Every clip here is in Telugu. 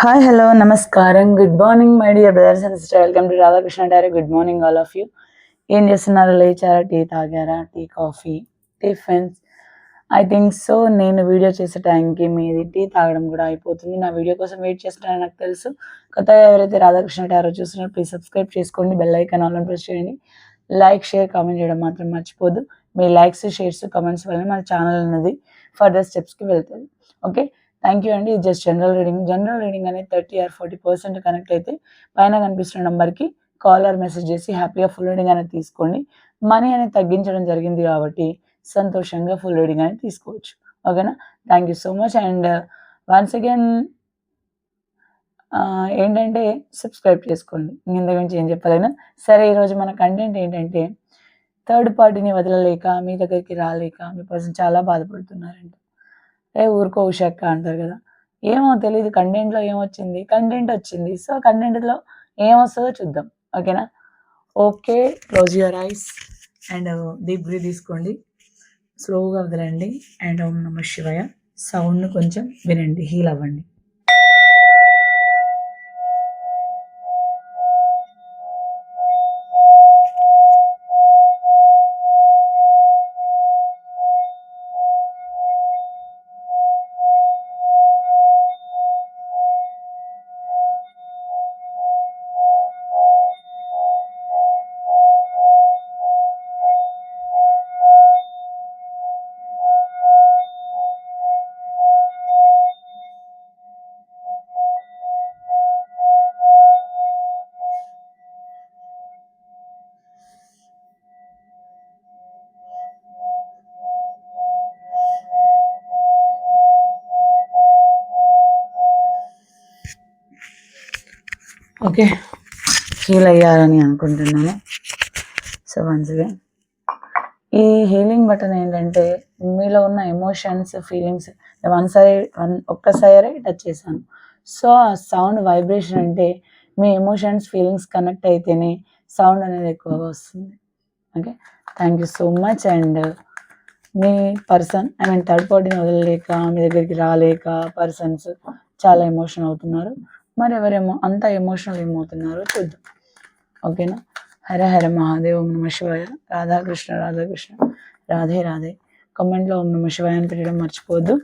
హాయ్ హలో నమస్కారం good morning my dear brothers and sister welcome to Radhakrishna diary. Good morning all of you. ఏం చేస్తున్నారు? లేచారా? టీ తాగారా? Tea coffee tiffins I think so. నేను వీడియో చేసే టైంకి మీది టీ తాగడం కూడా అయిపోతుంది. నా వీడియో కోసం వెయిట్ చేస్తున్నారని నాకు తెలుసు. కొత్తగా ఎవరైతే రాధాకృష్ణ డైరీ చూస్తున్నారో ప్లీజ్ సబ్స్క్రైబ్ చేసుకోండి, బెల్ ఐకాన్ ఆల్ ప్రెస్ చేయండి, లైక్ షేర్ కామెంట్ చేయడం మాత్రం మర్చిపోద్దు. మీ లైక్స్ షేర్స్ కామెంట్స్ వల్ల మన ఛానల్ అనేది ఫర్దర్ స్టెప్స్కి వెళ్తుంది. ఓకే, థ్యాంక్ యూ అండి. ఇది జస్ట్ జనరల్ రీడింగ్ అనేది 30 or 40% కనెక్ట్ అయితే పైన కనిపిస్తున్న నెంబర్కి కాల్ ఆర్ మెసేజ్ చేసి హ్యాపీగా ఫుల్ రీడింగ్ అనేది తీసుకోండి. మనీ అనేది తగ్గించడం జరిగింది కాబట్టి సంతోషంగా ఫుల్ రీడింగ్ అనేది తీసుకోవచ్చు. ఓకేనా? Thank you so much. And once again ఏంటంటే సబ్స్క్రైబ్ చేసుకోండి. ఇంతకు మించి ఏం చెప్పలేను. సరే, ఈరోజు మన కంటెంట్ ఏంటంటే థర్డ్ పార్టీని వదలలేక, మీ దగ్గరికి రాలేక మీ పర్సన్ చాలా బాధపడుతున్నారంట. ఊరుకో ఉషక్క అంటారు కదా, ఏమో తెలియదు. కంటెంట్లో ఏమొచ్చింది, కంటెంట్ వచ్చింది. సో కంటెంట్లో ఏమొస్తుందో చూద్దాం. ఓకేనా? Okay, close your eyes and deep breath తీసుకోండి, స్లోగా వదలండి. అండ్ ఓం నమః శివాయ సౌండ్ను కొంచెం వినండి, హీల్ అవ్వండి. ఓకే, హీల్ అయ్యారని అనుకుంటున్నాను. సో వన్స్ అగైన్ ఈ హీలింగ్ బటన్ ఏంటంటే మీలో ఉన్న ఎమోషన్స్ ఫీలింగ్స్ ఒక్కసారి టచ్ చేశాను. సో ఆ సౌండ్ వైబ్రేషన్ అంటే మీ ఎమోషన్స్ ఫీలింగ్స్ కనెక్ట్ అయితేనే సౌండ్ అనేది ఎక్కువగా వస్తుంది. Okay, thank you so much. And me person third పార్టీని వదలలేక, మీ దగ్గరికి రాలేక పర్సన్స్ చాలా ఎమోషన్ అవుతున్నారు. మరి ఎవరేమో అంత ఎమోషనల్ ఏమవుతున్నారో చూద్దాం. ఓకేనా? హర హర మహాదేవ్, ఓం నమ శివాయ, రాధాకృష్ణ రాధే రాధే. కామెంట్లో ఓం నమ శివాయ అని పెట్టడం మర్చిపోవద్దు.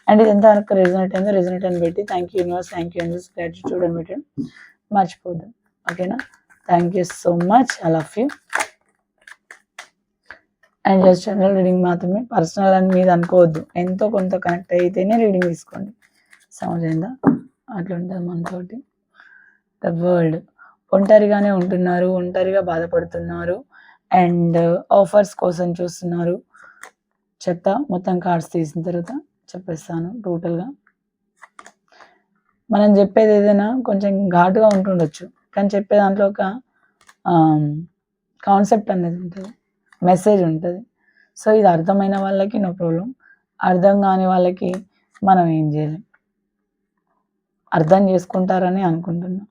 అండ్ ఇది ఎంతవరకు రెజనేట్ అని పెట్టి thank you universe, thank you universe, gratitude అని పెట్టడం మర్చిపోవద్దు. ఓకేనా? Thank you so much, I love you. And just general reading మాత్రమే, పర్సనల్ అని మీద అనుకోవద్దు. ఎంతో కొంత కనెక్ట్ అయితేనే రీడింగ్ తీసుకోండి. సౌండ్ అయిందా? అట్లా ఉంటుంది మనతోటి. ద వరల్డ్ ఒంటరిగానే ఉంటున్నారు, ఒంటరిగా బాధపడుతున్నారు అండ్ ఆఫర్స్ కోసం చూస్తున్నారు. చెప్తా, మొత్తం కార్డ్స్ తీసిన తర్వాత చెప్పేస్తాను టోటల్గా. మనం చెప్పేది ఏదైనా కొంచెం ఘాటుగా ఉంటుండొచ్చు, కానీ చెప్పే దాంట్లో ఒక కాన్సెప్ట్ అనేది ఉంటుంది, మెసేజ్ ఉంటుంది. సో ఇది అర్థమైన వాళ్ళకి నో ప్రాబ్లం, అర్థం కాని వాళ్ళకి మనం ఏం చేయలేం. అర్థం చేసుకుంటారని అనుకుంటున్నా.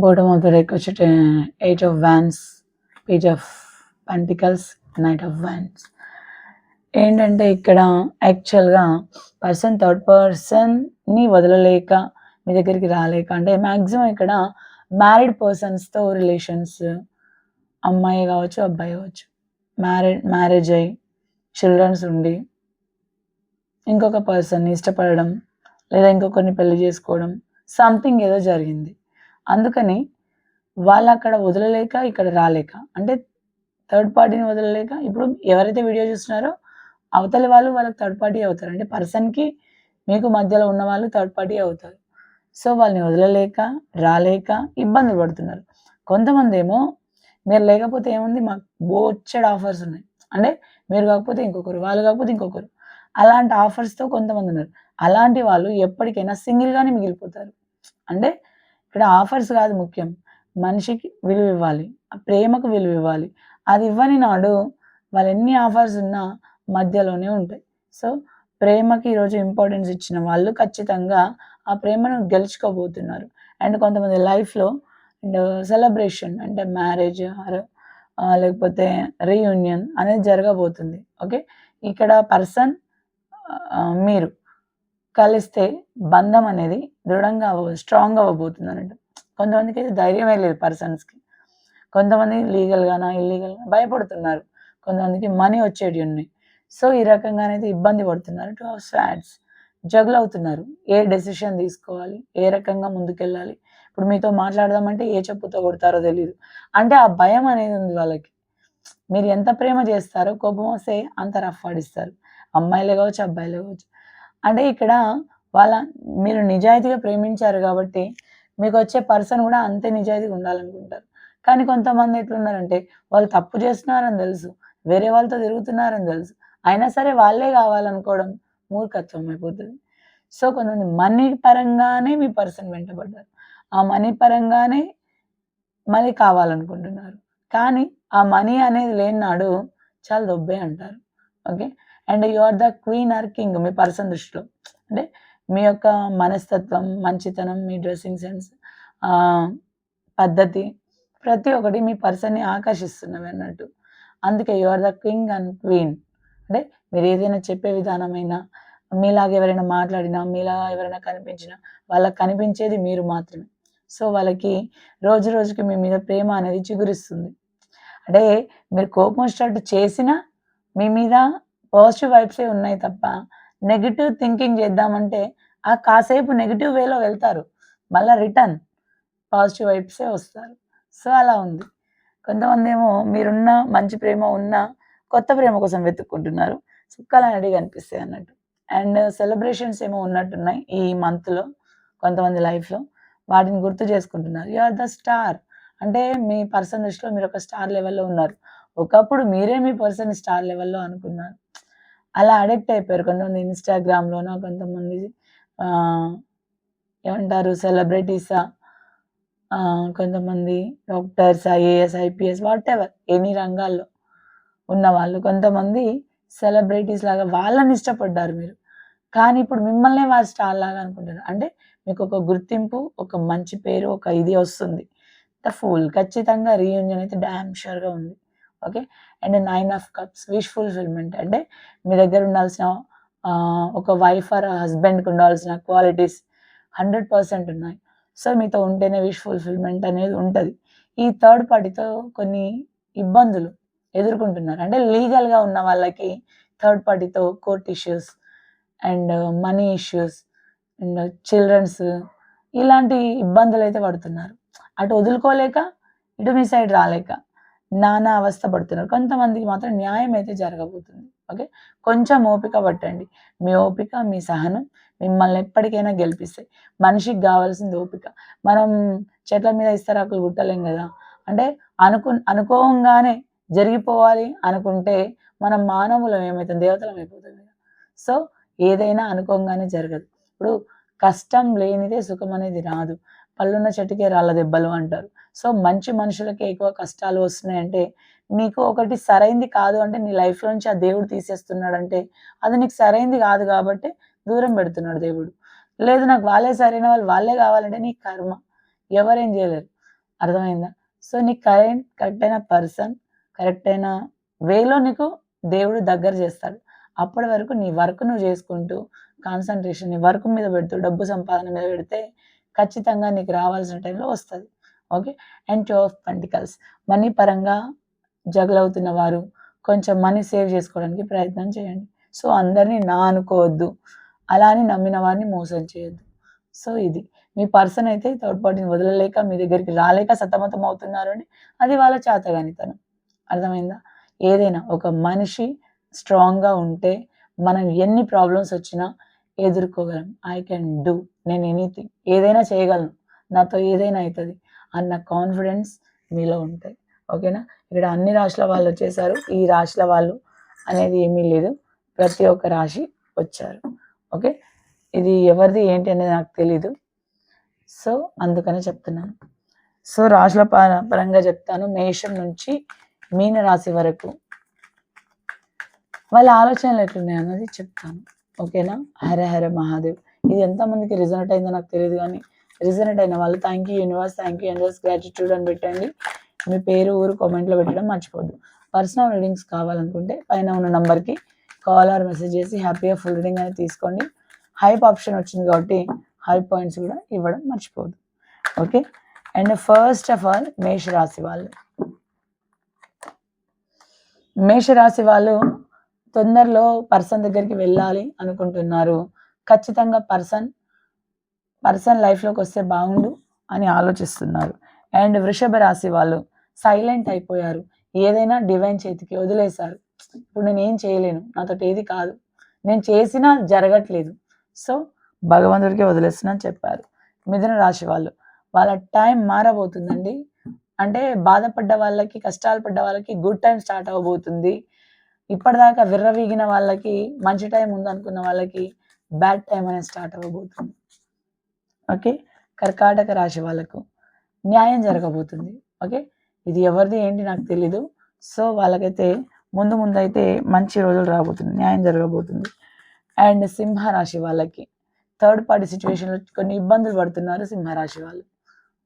బాటమ్ ఆఫ్ ద డెక్ వచ్చి 8 of Wands, Page of Pentacles, Knight of Wands. ఏంటంటే ఇక్కడ యాక్చువల్గా థర్డ్ పర్సన్ని వదలలేక, మీ దగ్గరికి రాలేక, అంటే మ్యాక్సిమం ఇక్కడ మ్యారీడ్ పర్సన్స్తో రిలేషన్స్, అమ్మాయి కావచ్చు అబ్బాయి కావచ్చు, మ్యారేజ్ అయ్యి చిల్డ్రన్స్ ఉండి ఇంకొక పర్సన్ని ఇష్టపడడం లేదా ఇంకొకరిని పెళ్లి చేసుకోవడం, సంథింగ్ ఏదో జరిగింది. అందుకని వాళ్ళు అక్కడ వదలలేక ఇక్కడ రాలేక, అంటే థర్డ్ పార్టీని వదలలేక, ఇప్పుడు ఎవరైతే వీడియో చూస్తున్నారో అవతలి వాళ్ళు వాళ్ళకి థర్డ్ పార్టీ అవుతారు. అంటే పర్సన్కి మీకు మధ్యలో ఉన్న వాళ్ళు థర్డ్ పార్టీ అవుతారు. సో వాళ్ళని వదలలేక, రాలేక ఇబ్బందులు పడుతున్నారు. కొంతమంది ఏమో మీరు లేకపోతే ఏముంది, మాకు బోచ్చడు ఆఫర్స్ ఉన్నాయి, అంటే మీరు కాకపోతే ఇంకొకరు, వాళ్ళు కాకపోతే ఇంకొకరు, అలాంటి ఆఫర్స్తో కొంతమంది ఉన్నారు. అలాంటి వాళ్ళు ఎప్పటికైనా సింగిల్గానే మిగిలిపోతారు. అంటే ఇక్కడ ఆఫర్స్ కాదు ముఖ్యం, మనిషికి విలువ ఇవ్వాలి, ప్రేమకు విలువ ఇవ్వాలి. అది ఇవ్వని నాడు వాళ్ళు ఎన్ని ఆఫర్స్ ఉన్నా మధ్యలోనే ఉంటాయి. సో ప్రేమకి ఈరోజు ఇంపార్టెన్స్ ఇచ్చిన వాళ్ళు ఖచ్చితంగా ఆ ప్రేమను గెలుచుకోబోతున్నారు. అండ్ కొంతమంది లైఫ్లో అండ్ సెలబ్రేషన్ అంటే మ్యారేజ్ లేకపోతే రీయూనియన్ అనేది జరగబోతుంది. ఓకే, ఇక్కడ పర్సన్ మీరు కలిస్తే బంధం అనేది దృఢంగా స్ట్రాంగ్ అవ్వబోతుంది అన్నట్టు. కొంతమందికి అయితే ధైర్యమే లేదు పర్సన్స్కి, కొంతమంది లీగల్గానా ఇల్లీగల్గా భయపడుతున్నారు, కొంతమందికి మనీ వచ్చేటివి ఉన్నాయి. సో ఈ రకంగా అనేది ఇబ్బంది పడుతున్నారు. 2 ఆఫ్ స్వార్డ్స్ జగుల్ అవుతున్నారు. ఏ డెసిషన్ తీసుకోవాలి, ఏ రకంగా ముందుకెళ్ళాలి. ఇప్పుడు మీతో మాట్లాడదామంటే ఏ చెప్పుతో కొడతారో తెలియదు. అంటే ఆ భయం అనేది ఉంది వాళ్ళకి. మీరు ఎంత ప్రేమ చేస్తారో కోపం వస్తే అంత రఫ్ ఆడిస్తారు. అమ్మాయిలే కావచ్చు, అబ్బాయిలే కావచ్చు. అంటే ఇక్కడ మీరు నిజాయితీగా ప్రేమించారు కాబట్టి మీకు వచ్చే పర్సన్ కూడా అంతే నిజాయితీగా ఉండాలనుకుంటారు. కానీ కొంతమంది ఎట్లున్నారంటే వాళ్ళు తప్పు చేస్తున్నారని తెలుసు, వేరే వాళ్ళతో తిరుగుతున్నారని తెలుసు, అయినా సరే వాళ్ళే కావాలనుకోవడం మూర్ఖత్వం అయిపోతుంది. సో కొంతమంది మనీ పరంగానే మీ పర్సన్ వెంటబడ్డారు, ఆ మనీ పరంగానే మళ్ళీ కావాలనుకుంటున్నారు. కానీ ఆ మనీ అనేది లేని నాడు చాలా దొబ్బే అంటారు. Okay, and you are the queen or king మీ పర్సన్ దృష్టిలో. అంటే మీ యొక్క మనస్తత్వం, మంచితనం, మీ డ్రెస్సింగ్ సెన్స్, పద్ధతి ప్రతి ఒక్కటి మీ పర్సన్‌ని ఆకర్షిస్తున్నవి అన్నట్టు. అందుకే you are the king and queen. అంటే మీరు ఏదైనా చెప్పే విధానమైనా, మీలాగా ఎవరైనా మాట్లాడినా, మీలాగా ఎవరైనా కనిపించినా వాళ్ళకి కనిపించేది మీరు మాత్రమే. సో వాళ్ళకి రోజు రోజుకి మీ మీద ప్రేమ అనేది చిగురిస్తుంది. అంటే మీరు కోపం వచ్చేటట్టు చేసినా మీ మీద పాజిటివ్ వైబ్సే ఉన్నాయి తప్ప నెగెటివ్ థింకింగ్ చేద్దామంటే ఆ కాసేపు నెగెటివ్ వేలో వెళ్తారు, మళ్ళా రిటర్న్ పాజిటివ్ వైబ్సే వస్తారు. సో అలా ఉంది. కొంతమందేమో మీరున్న మంచి ప్రేమ ఉన్నా కొత్త ప్రేమ కోసం వెతుక్కుంటున్నారు. చుక్కలనేటివి కనిపిస్తాయి అన్నట్టు. అండ్ సెలబ్రేషన్స్ ఏమో ఉన్నట్టున్నాయి ఈ మంత్‌లో కొంతమంది లైఫ్‌లో. వాటిని గుర్తు చేసుకుంటున్నారు. You are the star. అంటే మీ పర్సన్ దృష్టిలో మీరొక స్టార్ లెవెల్‌లో ఉన్నారు. ఒకప్పుడు మీరే మీ పర్సన్‌ని స్టార్ లెవెల్‌లో అనుకున్నారు. అలా అడిక్ట్ అయిపోయారు. కొంతమంది ఇన్‌స్టాగ్రామ్‌లోనో, కొంతమంది ఏమంటారు సెలబ్రిటీసా, కొంతమంది డాక్టర్స్, ఐఏఎస్, ఐపీఎస్ వాటెవర్ ఎన్ని రంగాల్లో ఉన్నవాళ్ళు. కొంతమంది సెలబ్రిటీస్ లాగా వాళ్ళని ఇష్టపడ్డారు మీరు. కానీ ఇప్పుడు మిమ్మల్నే వాళ్ళు స్టార్ లాగా అనుకుంటారు. అంటే మీకు ఒక గుర్తింపు, ఒక మంచి పేరు, ఒక ఇది వస్తుంది. ద ఫూల్ ఖచ్చితంగా రీయూనియన్ అయితే డామ్ ష్యూర్‌గా ఉంది. Okay, and 9 of cups wish fulfilment. అంటే మీ దగ్గర ఉండాల్సిన ఒక వైఫ్ ఆర్ హస్బెండ్‌కి ఉండాల్సిన క్వాలిటీస్ 100% ఉన్నాయి. సో మీతో ఉంటేనే విష్ ఫుల్‌ఫిల్‌మెంట్ అనేది ఉంటది. ఈ థర్డ్ పార్టీతో కొన్ని ఇబ్బందులు ఎదుర్కొంటున్నారు. అంటే లీగల్‌గా ఉన్న వాళ్ళకి థర్డ్ పార్టీతో court issues and money issues and childrens ఇలాంటి ఇబ్బందులైతే పడుతున్నారు. అటు వదులుకోలేక, ఇటు మీ సైడ్ రాలేక నానా అవస్థ పడుతున్నారు. కొంతమందికి మాత్రం న్యాయం అయితే జరగబోతుంది. ఓకే, కొంచెం ఓపిక పట్టండి. మీ ఓపిక, మీ సహనం మిమ్మల్ని ఎప్పటికైనా గెలిపిస్తాయి. మనిషికి కావాల్సింది ఓపిక. మనం చెట్ల మీద ఇస్తరాకులు కుట్టలేం కదా. అంటే అనుకోంగానే జరిగిపోవాలి అనుకుంటే మనం మానవులం ఏమైతుంది, దేవతలం అయిపోతుంది కదా. సో ఏదైనా అనుకోంగానే జరగదు. ఇప్పుడు కష్టం లేనిదే సుఖం అనేది రాదు. పళ్ళున్న చెట్టుకే రాళ్ళ దెబ్బలు అంటారు. సో మంచి మనుషులకే ఎక్కువ కష్టాలు వస్తున్నాయంటే నీకు ఒకటి సరైంది కాదు అంటే నీ లైఫ్‌లో నుంచి ఆ దేవుడు తీసేస్తున్నాడంటే అది నీకు సరైంది కాదు కాబట్టి దూరం పెడుతున్నాడు దేవుడు. లేదు నాకు వాళ్ళే సరైన వాళ్ళు, వాళ్ళే కావాలంటే నీ కర్మ. ఎవరేం చేయలేరు. అర్థమైందా? సో నీకు కరెక్ట్ అయిన పర్సన్, కరెక్ట్ అయిన వేలో నీకు దేవుడు దగ్గర చేస్తాడు. అప్పటి వరకు నీ వర్క్ నువ్వు చేసుకుంటూ కాన్సంట్రేషన్ నీ వర్క్ మీద పెడుతూ డబ్బు సంపాదన మీద పెడితే ఖచ్చితంగా నీకు రావాల్సిన టైంలో వస్తది. Okay, and 2 of pentacles money పరంగా జగల్ అవుతున్న వారు కొంచెం మనీ సేవ్ చేసుకోవడానికి ప్రయత్నం చేయండి. సో అందరిని నా అనుకోవద్దు, అలా అని నమ్మిన వారిని మోసం చేయొద్దు. సో ఇది మీ పర్సన్ అయితే థర్డ్ పార్టీని వదలలేక మీ దగ్గరికి రాలేక సతమతం అవుతున్నారు అంటే అది వాళ్ళ చేతగానితనం. అర్థమైందా? ఏదైనా ఒక మనిషి స్ట్రాంగ్‌గా ఉంటే మనం ఎన్ని ప్రాబ్లమ్స్ వచ్చినా ఎదుర్కోగలం. ఐ కెన్ డూ, నేను ఎనీథింగ్ ఏదైనా చేయగలను, నాతో ఏదైనా అయితది అన్న కాన్ఫిడెన్స్ మీలో ఉంటాయి. ఓకేనా? ఇక్కడ అన్ని రాశుల వాళ్ళు వచ్చేసారు. ఈ రాశుల వాళ్ళు అనేది ఏమీ లేదు. ప్రతి ఒక్క రాశి వచ్చారు. ఓకే, ఇది ఎవరిది ఏంటి అనేది నాకు తెలీదు. సో అందుకనే చెప్తున్నాను. సో రాశుల పరంగా చెప్తాను. మేషం నుంచి మీన రాశి వరకు వాళ్ళ ఆలోచనలు ఎట్లున్నాయి అన్నది చెప్తాను. ఓకేనా? హర హర మహాదేవ్. ఇది ఎంతమందికి రిజల్ట్ అయిందో నాకు తెలియదు కానీ రిజనెట్ అయిన వాళ్ళు thank you universe, thank you universe, gratitude అని పెట్టండి. మీ పేరు ఊరు కామెంట్లో పెట్టడం మర్చిపోద్దు. పర్సనల్ రీడింగ్స్ కావాలనుకుంటే పైన ఉన్న నంబర్కి కాల్ ఆర్ మెసేజ్ చేసి హ్యాపీగా ఫుల్ రీడింగ్ అనేది తీసుకోండి. హైప్ ఆప్షన్ వచ్చింది కాబట్టి హై పాయింట్స్ కూడా ఇవ్వడం మర్చిపోద్దు. Okay, and first of all మేషరాశి వాళ్ళు తొందరలో పర్సన్ దగ్గరికి వెళ్ళాలి అనుకుంటున్నారు. ఖచ్చితంగా పర్సన్ లైఫ్లోకి వస్తే బాగుండు అని ఆలోచిస్తున్నారు. అండ్ వృషభ రాశి వాళ్ళు సైలెంట్ అయిపోయారు. ఏదైనా డివైన్ చేతికి వదిలేశారు. ఇప్పుడు నేను ఏం చేయలేను, నాతో ఏది కాదు, నేను చేసినా జరగట్లేదు, సో భగవంతుడికి వదిలేస్తున్నాను చెప్పారు. మిథున రాశి వాళ్ళ టైం మారబోతుందండి. అంటే బాధపడ్డ వాళ్ళకి, కష్టాలు పడ్డ వాళ్ళకి గుడ్ టైం స్టార్ట్ అవ్వబోతుంది. ఇప్పటిదాకా విర్రవీగిన వాళ్ళకి, మంచి టైం ఉందనుకున్న వాళ్ళకి బ్యాడ్ టైం అనేది స్టార్ట్ అవ్వబోతుంది. ఓకే, కర్కాటక రాశి వాళ్ళకు న్యాయం జరగబోతుంది. ఓకే, ఇది ఎవరిది ఏంటి నాకు తెలీదు, సో వాళ్ళకైతే ముందు అయితే మంచి రోజులు రాబోతుంది, న్యాయం జరగబోతుంది. అండ్ సింహరాశి వాళ్ళకి థర్డ్ పార్టీ సిచ్యువేషన్లో కొన్ని ఇబ్బందులు పడుతున్నారు సింహరాశి వాళ్ళు.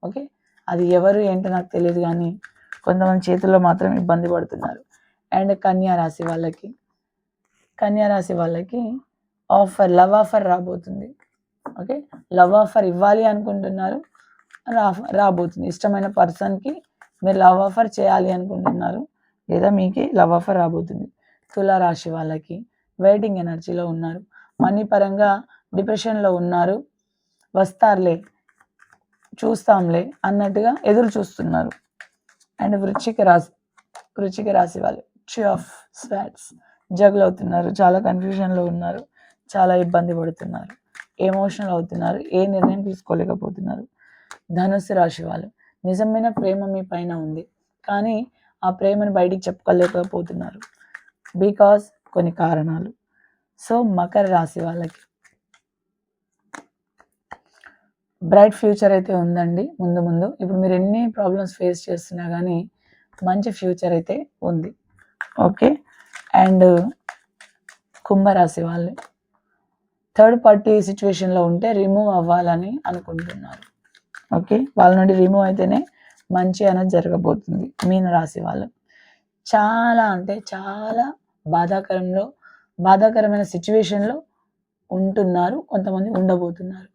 ఓకే, అది ఎవరు ఏంటో నాకు తెలియదు కానీ కొంతమంది చేతుల్లో మాత్రం ఇబ్బంది పడుతున్నారు. అండ్ కన్యా రాశి వాళ్ళకి లవ్ ఆఫర్ రాబోతుంది. ఓకే, లవ్ ఆఫర్ ఇవ్వాలి అనుకుంటున్నారు, రాబోతుంది. ఇష్టమైన పర్సన్కి మీరు లవ్ ఆఫర్ చేయాలి అనుకుంటున్నారు, లేదా మీకే లవ్ ఆఫర్ రాబోతుంది. తులారాశి వాళ్ళకి వెయిటింగ్ ఎనర్జీలో ఉన్నారు. మనీ పరంగా డిప్రెషన్లో ఉన్నారు. వస్తారులే, చూస్తాంలే అన్నట్టుగా ఎదురు చూస్తున్నారు. అండ్ వృశ్చిక రాశి వాళ్ళు ట్రీ ఆఫ్ స్వార్డ్స్ జగులు అవుతున్నారు. చాలా కన్ఫ్యూజన్లో ఉన్నారు, చాలా ఇబ్బంది పడుతున్నారు, ఎమోషనల్ అవుతున్నారు, ఏ నిర్ణయం తీసుకోలేకపోతున్నారు. ధనుస్సు రాశి వాళ్ళు నిజమైన ప్రేమ మీ పైన ఉంది, కానీ ఆ ప్రేమను బయటికి చెప్పుకోలేకపోతున్నారు బికాస్ కొన్ని కారణాలు. సో మకర రాశి వాళ్ళకి బ్రైట్ ఫ్యూచర్ అయితే ఉందండి. ముందు ఇప్పుడు మీరు ఎన్ని ప్రాబ్లమ్స్ ఫేస్ చేస్తున్నా కానీ మంచి ఫ్యూచర్ అయితే ఉంది. ఓకే, అండ్ కుంభరాశి వాళ్ళు థర్డ్ పార్టీ సిచ్యువేషన్లో ఉంటే రిమూవ్ అవ్వాలని అనుకుంటున్నారు. ఓకే, వాళ్ళ నుండి రిమూవ్ అయితేనే మంచి అనేది జరగబోతుంది. మీనరాశి వాళ్ళు చాలా అంటే చాలా బాధాకరమైన సిచ్యువేషన్లో ఉంటున్నారు, కొంతమంది ఉండబోతున్నారు.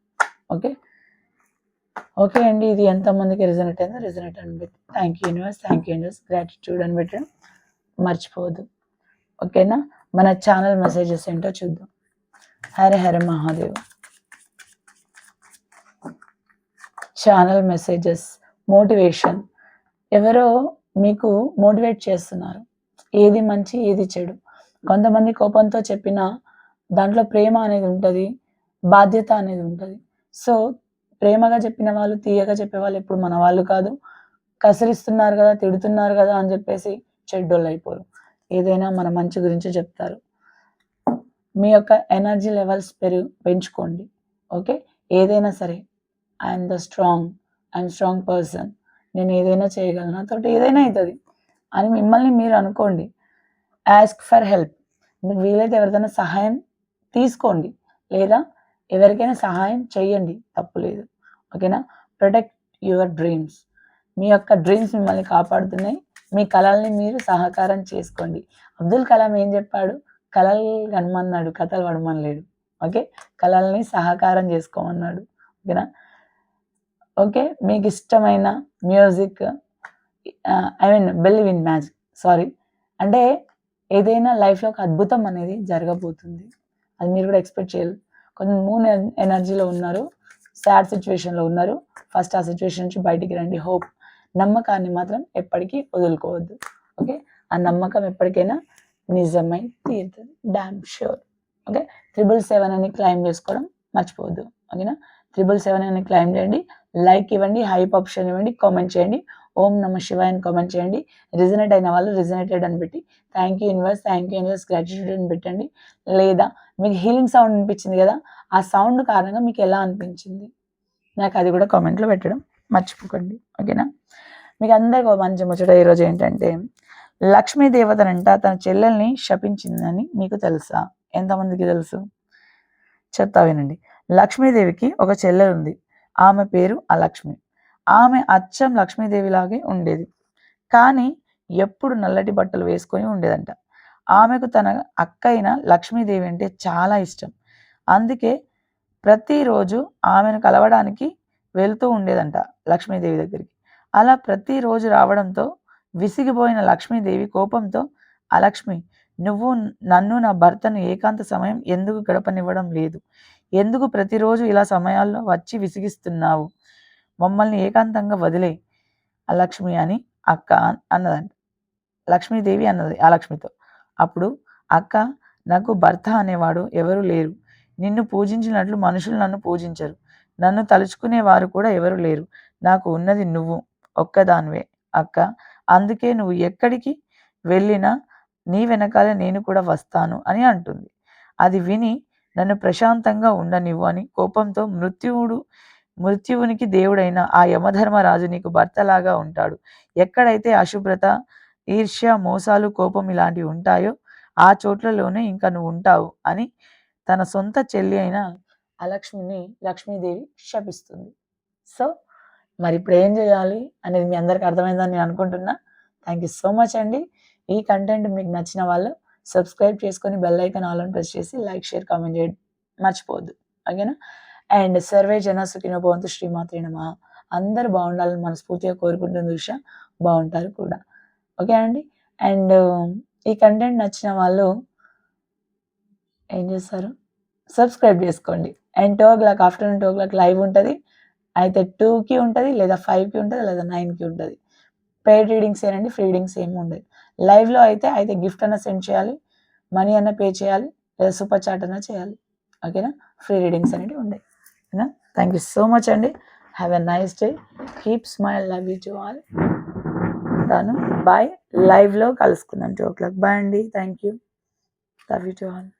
ఓకే అండి, ఇది ఎంతమందికి రిజనెట్ అయిందో రిజనెట్ అని పెట్టి థ్యాంక్ యూ యూనివర్స్, గ్రాటిట్యూడ్ అని పెట్టడం మర్చిపోవద్దు. ఓకేనా, మన ఛానల్ మెసేజెస్ ఏంటో చూద్దాం. హర మహాదేవ్. ఛానల్ మెసేజెస్ మోటివేషన్, ఎవరో మీకు మోటివేట్ చేస్తున్నారు, ఏది మంచి ఏది చెడు. కొంతమంది కోపంతో చెప్పిన దాంట్లో ప్రేమ అనేది ఉంటుంది, బాధ్యత అనేది ఉంటుంది. సో ప్రేమగా చెప్పిన వాళ్ళు, తీయగా చెప్పే వాళ్ళు ఎప్పుడు మన వాళ్ళు కాదు. కసరిస్తున్నారు కదా, తిడుతున్నారు కదా అని చెప్పేసి చెడ్డోళ్ళు అయిపోరు. ఏదైనా మన మంచి గురించి చెప్తారు. మీ యొక్క ఎనర్జీ లెవెల్స్ పెంచుకోండి. ఓకే, ఏదైనా సరే ఐఎమ్ స్ట్రాంగ్ పర్సన్, నేను ఏదైనా చేయగలను, నాతోటి ఏదైనా అవుతుంది అని మిమ్మల్ని మీరు అనుకోండి. ఆస్క్ ఫర్ హెల్ప్, మీకు వీలైతే ఎవరిదైనా సహాయం తీసుకోండి, లేదా ఎవరికైనా సహాయం చేయండి, తప్పులేదు. ఓకేనా, ప్రొటెక్ట్ యువర్ డ్రీమ్స్, మీ యొక్క డ్రీమ్స్ మిమ్మల్ని కాపాడుతున్నాయి. మీ కళల్ని మీరు సహకారం చేసుకోండి. అబ్దుల్ కలాం ఏం చెప్పాడు? కళలు కనమన్నాడు, కథలు పడమనలేడు. ఓకే, కళల్ని సహకారం చేసుకోమన్నాడు. ఓకేనా. ఓకే, మీకు ఇష్టమైన మ్యూజిక్, బిలీవ్ ఇన్ మ్యాజిక్, అంటే ఏదైనా లైఫ్లో ఒక అద్భుతం అనేది జరగబోతుంది, అది మీరు కూడా ఎక్స్పెక్ట్ చేయాలి. కొంచెం మూన్ ఎనర్జీలో ఉన్నారు, సాడ్ సిచ్యువేషన్లో ఉన్నారు. ఫస్ట్ ఆ సిచ్యువేషన్ నుంచి బయటికి రండి. హోప్, నమ్మకాన్ని మాత్రం ఎప్పటికీ వదులుకోవద్దు. ఓకే, ఆ నమ్మకం ఎప్పటికైనా నిజమై తీరుతుంది, డామ్ ష్యూర్. ఓకే, 777 అని క్లైమ్ చేసుకోవడం మర్చిపోవద్దు. ఓకేనా, 777 అని క్లైమ్ చేయండి, లైక్ ఇవ్వండి, హైప్ ఆప్షన్ ఇవ్వండి, కామెంట్ చేయండి, ఓం నమ శివాయ అని కామెంట్ చేయండి. రిజనేట్ అయిన వాళ్ళు రిజనేటెడ్ అని పెట్టి థ్యాంక్ యూ యూనివర్స్, గ్రాటిట్యూడ్ అని పెట్టండి. లేదా మీకు హీలింగ్ సౌండ్ అనిపించింది కదా, ఆ సౌండ్ కారణంగా మీకు ఎలా అనిపించింది నాకు అది కూడా కామెంట్లో పెట్టడం మర్చిపోకండి. ఓకేనా, మీకు అందరికీ మంచి ముచ్చట ఈరోజు ఏంటంటే, లక్ష్మీ దేవతనంట తన చెల్లెల్ని శపించిందని మీకు తెలుసా? ఎంతమందికి తెలుసు? చెప్తా వినండి. లక్ష్మీదేవికి ఒక చెల్లెలు ఉంది. ఆమె పేరు అలక్ష్మి. ఆమె అచ్చం లక్ష్మీదేవిలాగే ఉండేది. కానీ ఎప్పుడు నల్లటి బట్టలు వేసుకొని ఉండేదంట. ఆమెకు తన అక్క అయిన లక్ష్మీదేవి అంటే చాలా ఇష్టం. అందుకే ప్రతిరోజు ఆమెను కలవడానికి వెళ్తూ ఉండేదంట లక్ష్మీదేవి దగ్గరికి. అలా ప్రతిరోజు రావడంతో విసిగిపోయిన లక్ష్మీదేవి కోపంతో, అలక్ష్మి, నువ్వు నన్ను, నా భర్తను ఏకాంత సమయం ఎందుకు గడపనివ్వడం లేదు? ఎందుకు ప్రతిరోజు ఇలా సమయాల్లో వచ్చి విసిగిస్తున్నావు? మమ్మల్ని ఏకాంతంగా వదిలేయి అలక్ష్మి అని అక్క అన్నదంట. లక్ష్మీదేవి అన్నది అలక్ష్మితో. అప్పుడు అక్క, నాకు భర్త అనేవాడు ఎవరు లేరు. నిన్ను పూజించినట్లు మనుషులు నన్ను పూజించరు. నన్ను తలుచుకునేవారు కూడా ఎవరు లేరు. నాకు ఉన్నది నువ్వు ఒక్కదానివే అక్క. అందుకే నువ్వు ఎక్కడికి వెళ్ళినా నీ వెనకాలే నేను కూడా వస్తాను అని అంటుంది. అది విని నన్ను ప్రశాంతంగా ఉండనివ్వు అని కోపంతో, మృత్యువునికి దేవుడైన ఆ యమధర్మరాజు నీకు భర్తలాగా ఉంటాడు. ఎక్కడైతే అశుభ్రత, ఈర్ష్య, మోసాలు, కోపం ఇలాంటివి ఉంటాయో ఆ చోట్లలోనే ఇంకా నువ్వు ఉంటావు అని తన సొంత చెల్లి అయిన అలక్ష్మిని లక్ష్మీదేవి శపిస్తుంది. సో మరి ఇప్పుడు ఏం చేయాలి అనేది మీ అందరికి అర్థమైందని నేను అనుకుంటున్నా. థ్యాంక్ యూ సో మచ్ అండి. ఈ కంటెంట్ మీకు నచ్చిన వాళ్ళు సబ్స్క్రైబ్ చేసుకొని బెల్ ఐకాన్ ఆల్ అని ప్రెస్ చేసి లైక్, షేర్, కామెంట్ చేయడం మర్చిపోవద్దు. ఓకేనా? అండ్ సర్వే జన సుఖినో భవంతు, శ్రీమాత్రే నమః. అందరూ బాగుండాలని మనస్ఫూర్తిగా కోరుకుంటుంది ఉష, బాగుంటారు కూడా. ఓకే అండి. అండ్ ఈ కంటెంట్ నచ్చిన వాళ్ళు ఏం చేస్తారు? సబ్స్క్రైబ్ చేసుకోండి. అండ్ 2 ఆఫ్టర్నూన్ 2 లైవ్ ఉంటుంది. అయితే 2కి ఉంటుంది, లేదా 5కి ఉంటుంది, లేదా 9కి ఉంటుంది. పెయిడ్ రీడింగ్స్ ఏనండి, ఫ్రీ రీడింగ్స్ ఏమి ఉండదు. లైవ్లో అయితే గిఫ్ట్ అన్న సెండ్ చేయాలి, మనీ అన్న పే చేయాలి, లేదా సూపర్ చాట్ అన్న చేయాలి. ఓకేనా? ఫ్రీ రీడింగ్స్ అనేవి ఉన్నాయి. ఓకేనా? థ్యాంక్ యూ సో మచ్ అండి. Have a nice day. Keep smile. Love you to all. ఉంటాను. బాయ్. లైవ్లో కలుసుకుందాం 2 బాయ్ అండి. Thank you. Love you to all.